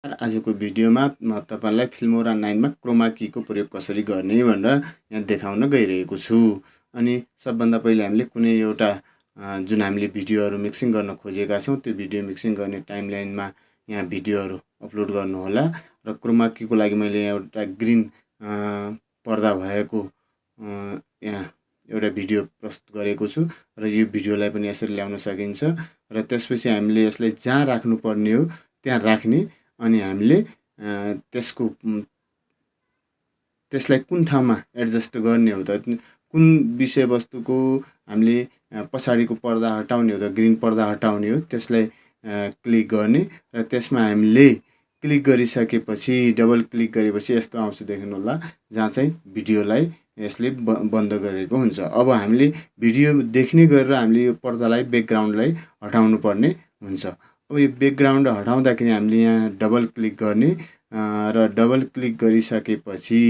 आजको भिडियोमा म तपाईलाई फिल्मोरा 9 मा क्रोमा कीको प्रयोग कसरी गर्ने भनेर यहाँ देखाउन गइरहेको छु। अनि सबभन्दा पहिले हामीले कुनै एउटा जुन हामीले भिडियोहरू मिक्सिङ गर्न खोजेका छौं त्यो भिडियो मिक्सिङ गर्ने टाइमलाइनमा यहाँ भिडियोहरू अपलोड गर्नु होला। र क्रोमा कीको लागि मैले यहाँ एउटा ग्रीन पर्दा भएको यहाँ एउटा भिडियो प्रस्तुत गरेको छु र यो भिडियोलाई पनि यसरी ल्याउन सकिन्छ। र त्यसपछि हामीले यसलाई जहाँ राख्नु पर्ने हो त्यहाँ राख्ने अनि हामीले त्यसलाई कुन ठाउँमा एडजस्ट गर्ने हो त, कुन विषयवस्तुको हामीले पछाडिको पर्दा हटाउने हो त, ग्रीन पर्दा हटाउने हो त्यसलाई क्लिक गर्ने र त्यसमा हामीले क्लिक गरिसकेपछि डबल क्लिक गरेपछि यस्तो आउँछ देख्नु होला, जहाँ चाहिँ भिडियोलाई यसले बन्द गरेको हुन्छ। अब हामीले भिडियो देख्ने गरेर हामीले यो पर्दालाई ब्याकग्राउन्डलाई हटाउनु पर्ने हुन्छ। अब यो ब्याकग्राउन्ड हटाउँदाखेरि हामीले यहाँ डबल क्लिक गर्ने र डबल क्लिक गरिसकेपछि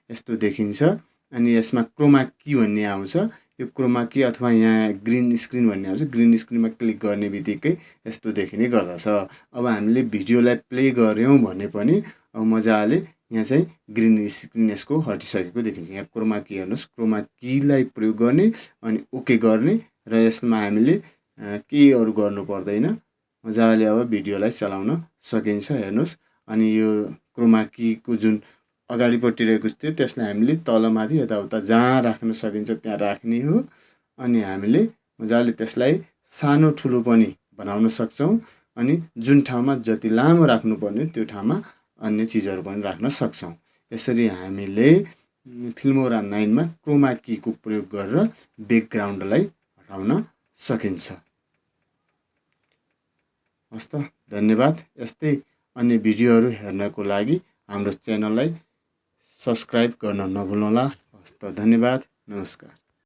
यस्तो देखिन्छ। अनि यसमा क्रोमा की भन्ने आउँछ, यो क्रोमा की अथवा यहाँ ग्रीन स्क्रिन भन्ने आउँछ। ग्रीन स्क्रिनमा क्लिक गर्ने बित्तिकै यस्तो देखिने गर्दछ। अब हामीले भिडियोलाई प्ले गर्यौं भने पनि अब मजाले यहाँ चाहिँ ग्रीन स्क्रिन यसको हटिसकेको देखिन्छ। यहाँ क्रोमा की हेर्नुस्, क्रोमा कीलाई प्रयोग गर्ने अनि ओके गर्ने र यसमा हामीले केही अरु गर्नु पर्दैन। मजाले अब भिडियोलाई चलाउन सकिन्छ हेर्नुस्। अनि यो क्रोमा कीको जुन अगाडिपट्टि रहेको थियो त्यसलाई हामीले तलमाथि यताउता जहाँ राख्न सकिन्छ त्यहाँ राख्ने हो। अनि हामीले मजाले त्यसलाई सानो ठुलो पनि बनाउन सक्छौं। अनि जुन ठाउँमा जति लामो राख्नुपर्ने त्यो ठाउँमा अन्य चीजहरू पनि राख्न सक्छौं। यसरी हामीले फिल्मोरा 9 मा क्रोमा कीको प्रयोग गरेर ब्याकग्राउन्डलाई हटाउन सकिन्छ। हस् त, धन्यवाद। यस्तै अन्य भिडियोहरू हेर्नको लागि हाम्रो च्यानललाई सब्स्क्राइब गर्न नभुल्नुहोला। हस् त, धन्यवाद, नमस्कार।